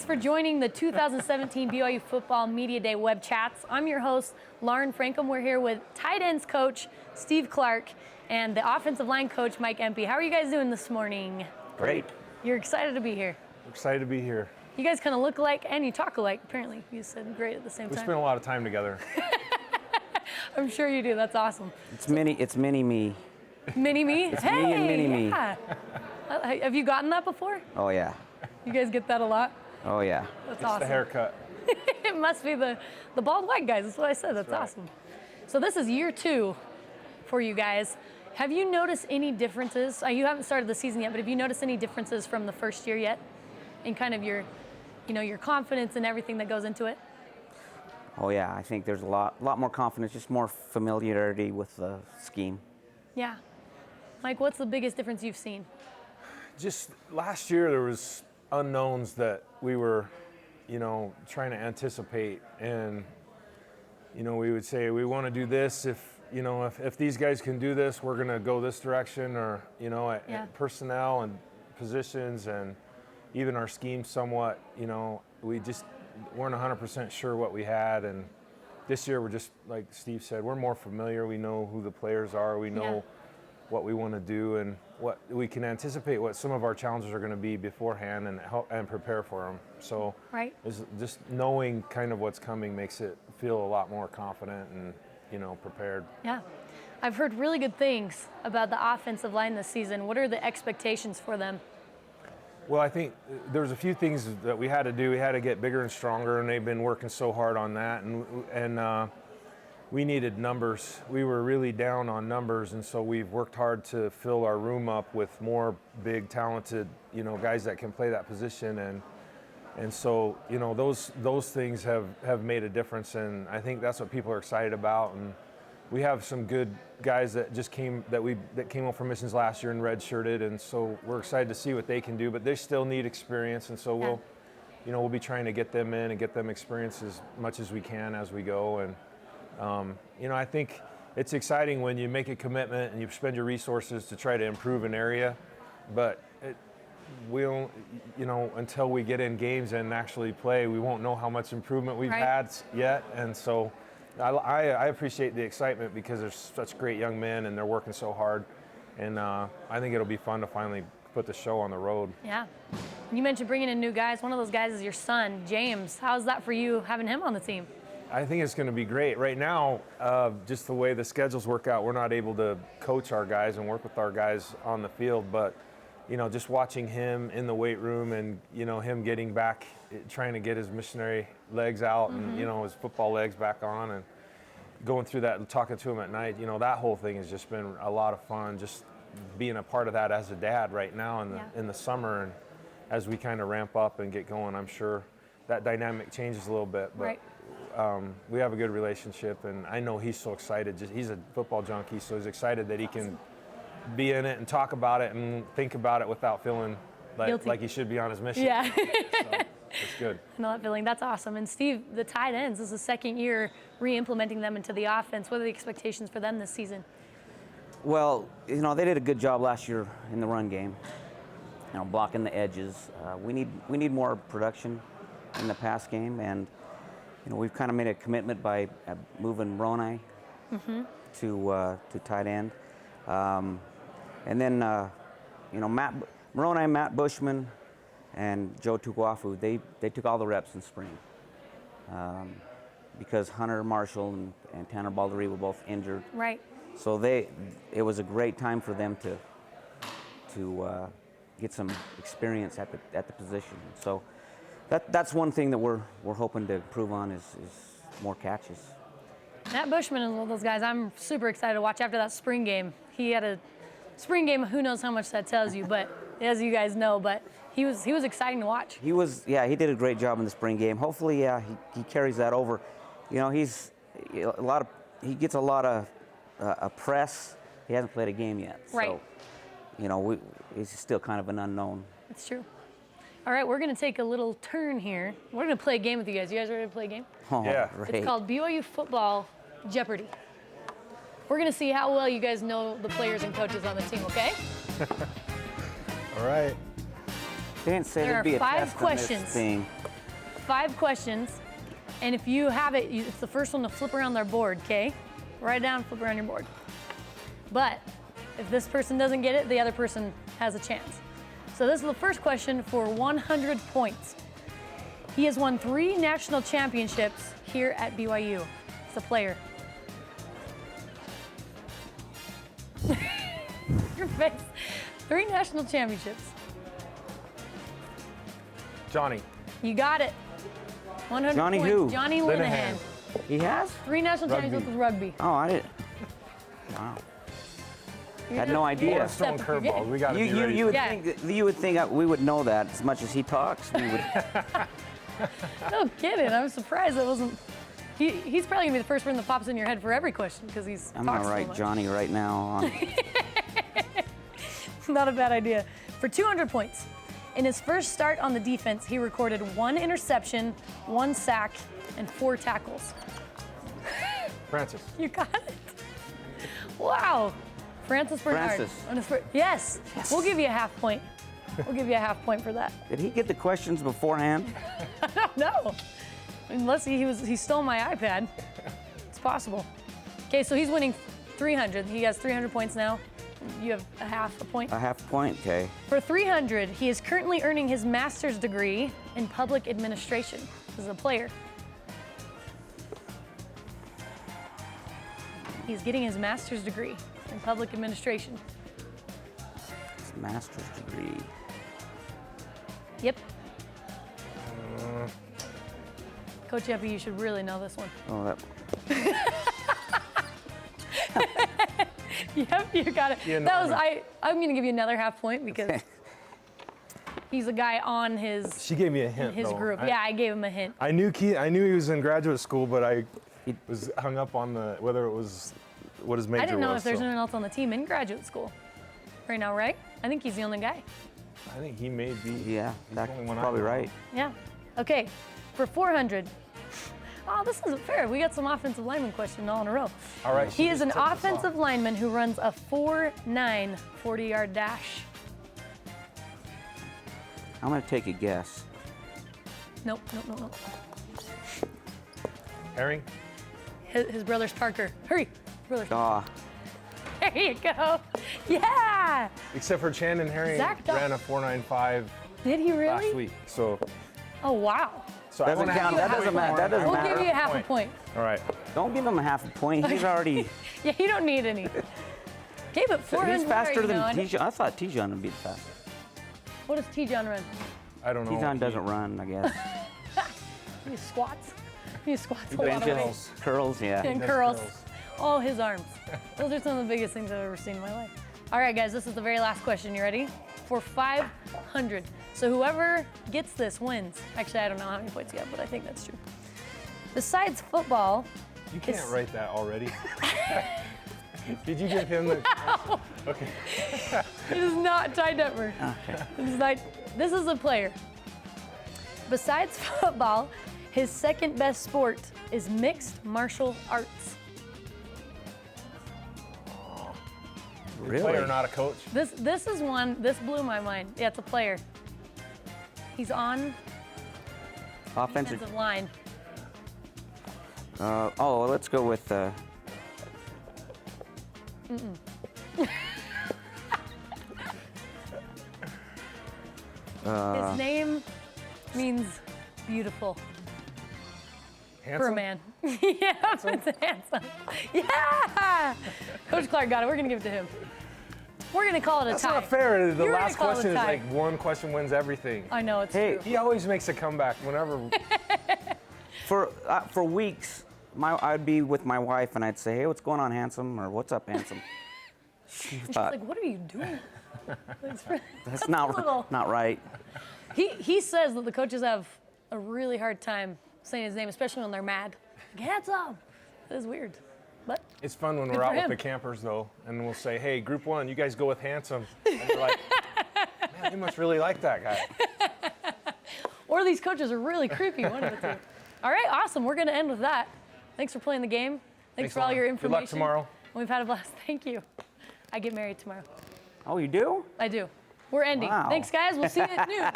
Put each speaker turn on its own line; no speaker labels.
Thanks for joining the 2017 BYU Football Media Day Web Chats. I'm your host, Lauren Frankham. We're here with tight ends coach Steve Clark and the offensive line coach Mike Empey. How are you guys doing this morning?
Great.
You're excited to be here.
Excited to be here.
You guys kind of look alike and you talk alike, apparently. You said great at the same time.
We spent a lot of time together.
I'm sure you do. That's awesome.
It's mini me.
Mini me?
It's
hey,
me and mini me.
Yeah. Have you gotten that before?
Oh yeah.
You guys get that a lot?
Oh yeah.
That's
It's
awesome.
the haircut.
It must be the bald white guys. That's what I said. That's
right.
awesome. So this is year 2 for you guys. Have you noticed any differences? You haven't started the season yet, but have you noticed any differences from the first year yet in kind of your confidence and everything that goes into it?
Oh yeah. I think there's a lot more confidence, just more familiarity with the scheme.
Yeah. Mike, what's the biggest difference you've seen?
Just last year there was unknowns that we were, trying to anticipate, and we would say we want to do this. If these guys can do this, we're going to go this direction, or at personnel and positions and even our scheme somewhat. We just weren't 100% sure what we had, and this year we're just like Steve said, we're more familiar. We know who the players are. We know what we want to do, and what we can anticipate what some of our challenges are going to be beforehand, and help and prepare for them. So is just knowing kind of what's coming makes it feel a lot more confident and prepared.
Yeah. I've heard really good things about the offensive line this season. What are the expectations for them?
Well, I think there was a few things that we had to do. We had to get bigger and stronger, and they've been working so hard on that. And we needed numbers. We were really down on numbers, and so we've worked hard to fill our room up with more big, talented, guys that can play that position. And so, those things have made a difference, and I think that's what people are excited about. And we have some good guys that just came home from missions last year and redshirted, and so we're excited to see what they can do. But they still need experience, and so we'll be trying to get them in and get them experience as much as we can as we go. And I think it's exciting when you make a commitment and you spend your resources to try to improve an area, but we'll, until we get in games and actually play, we won't know how much improvement we've had yet. And so I appreciate the excitement because there's such great young men and they're working so hard. And I think it'll be fun to finally put the show on the road. Yeah.
You mentioned bringing in new guys. One of those guys is your son, James. How's that for you, having him on the team?
I think it's going to be great. Right now, just the way the schedules work out, we're not able to coach our guys and work with our guys on the field. But, just watching him in the weight room and, him getting back, trying to get his missionary legs out and, his football legs back on, and going through that and talking to him at night, that whole thing has just been a lot of fun, just being a part of that as a dad right now in the summer. And as we kind of ramp up and get going, I'm sure that dynamic changes a little bit. But we have a good relationship, and I know he's so excited. He's a football junkie, so he's excited that he can be in it and talk about it and think about it without feeling like he should be on his mission.
Yeah.
So it's good.
I know that feeling. That's awesome. And Steve, the tight ends, this is the second year re-implementing them into the offense. What are the expectations for them this season?
Well, they did a good job last year in the run game, blocking the edges. We need more production in the pass game, and we've kind of made a commitment by moving Moroni to tight end. And then, Moroni, Matt Bushman, and Joe Tuguafu, they took all the reps in spring because Hunter Marshall and Tanner Baldery were both injured.
Right.
So it was a great time for them to get some experience at the position. So that's one thing that we're hoping to improve on is more catches.
Matt Bushman is one of those guys I'm super excited to watch after that spring game. He had a spring game, who knows how much that tells you, but as you guys know, but he was exciting to watch. He
did a great job in the spring game. Hopefully, he carries that over. He gets a lot of press. He hasn't played a game yet.
Right.
So, he's still kind of an unknown.
It's true. All right, we're going to take a little turn here. We're going to play a game with you guys. You guys ready to play a game?
Oh,
yeah.
Great.
It's called BYU Football Jeopardy. We're going to see how well you guys know the players and coaches on the team, okay?
All right.
They didn't say
There
there'd be
are
a
5
test on
questions.
this thing.
5 questions, and if you have it, it's the first one to flip around their board, okay? Write it down, flip around your board. But if this person doesn't get it, the other person has a chance. So this is the first question for 100 points. He has won 3 national championships here at BYU. It's a player. Your face. 3 national championships.
Johnny.
You got it. 100
Johnny
points.
who?
Johnny
Linehan.
Linehan.
He has?
3 national
Rugby.
championships with rugby.
Oh, I didn't. Wow. Had no idea.
We're throwing
Step up your
curveballs.
game.
We got to be ready.
You would
Yeah.
think you would think we would know that as much as he talks. We would.
No kidding. I'm surprised it wasn't. He's probably gonna be the first person that pops in your head for every question because he's.
I'm gonna write Johnny right now on.
Not a bad idea. For 200 points. In his first start on the defense, he recorded 1 interception, 1 sack, and 4 tackles.
Francis.
You got it. Wow. Francis Bernard.
Francis.
On his yes. We'll give you a half point. We'll give you a half point for that.
Did he get the questions beforehand?
I don't know. Unless he stole my iPad. It's possible. Okay, so he's winning 300. He has 300 points now. You have a half a point.
A half point, okay.
For 300, he is currently earning his master's degree in public administration. This is a player. He's getting his master's degree in public administration.
His master's degree.
Yep. Coach Empey, you should really know this one.
Oh, that.
Yep, you got it.
Yeah, no,
that was
no.
I'm gonna give you another half point because he's a guy on his
She gave me a hint. though.
group. Yeah, I gave him a hint.
I knew he was in graduate school, but I was hung up on whether it was what his major was.
I didn't know if there's
so
anyone else on the team in graduate school right now, right? I think he's the only guy.
I think he may be.
Yeah,
he's
that's
the only one I
probably
know.
right.
Yeah. Okay. For 400. Oh, this isn't fair. We got some offensive lineman questions all in a row.
All right.
He is an offensive lineman who runs a 4.9 40-yard dash.
I'm gonna take a guess.
Nope.
Herring.
His brother's Parker. Hurry. Brother's
Ah,
There you go. Yeah.
Except for Chandon Herring
Zach Doc-
ran a 4.95
Did he really?
last week. So
Oh, wow.
I
Doesn't
wanna have
count.
a
That doesn't
point.
matter. That doesn't
We'll
matter.
give you a half a point.
All right.
don't give him a half a point. He's already.
Yeah, you don't need any. Okay, but 400.
He's faster
you
than
know,
Tijon. I thought Tijon would be the fastest.
What does Tijon run?
I don't know.
Tijon doesn't run, I guess.
He squats. He squats a
He
lot of
benches.
weight.
Curls, yeah.
And
does
curls.
curls.
Oh, his arms. Those are some of the biggest things I've ever seen in my life. All right, guys, this is the very last question. You ready? For 500. So whoever gets this wins. Actually, I don't know how many points you have, but I think that's true. Besides football,
You can't
It's-
write that already. Did you give him the?
No.
Okay.
it is not Ty Detmer. This is a player. Besides football, his second best sport is mixed martial arts.
Really?
Player, not a coach.
This is one, this blew my mind. Yeah, it's a player. He's on
Offensive.
defensive line.
Oh, let's go with.
His name means beautiful for a
Handsome?
man. Yeah, it's handsome. Yeah! Coach Clark got it. We're going to give it to him. We're going to call it a
That's
tie.
not fair. The
You're gonna
last
call it a
question is
tie.
like one question wins everything.
I know, it's
Hey.
true.
He always makes a comeback whenever.
For weeks, I'd be with my wife and I'd say, "Hey, what's going on, handsome?" or "What's up, handsome?" She thought
Like, what are you doing?
that's
a little-
not right.
He says that the coaches have a really hard time saying his name, especially when they're mad. Like, handsome. That is weird. But
It's fun when
Good
we're
for
out with
him.
the campers though, and we'll say, "Hey, group one, you guys go with handsome." And they're like, "Man, they must really like that guy."
or these coaches are really creepy, one of the two. All right, awesome. We're going to end with that. Thanks for playing the game. Thanks for all
Lana.
your
Good
information.
luck tomorrow.
We've had a blast. Thank you. I get married tomorrow.
Oh, you do?
I do. We're ending.
Wow.
Thanks, guys. We'll see you at noon.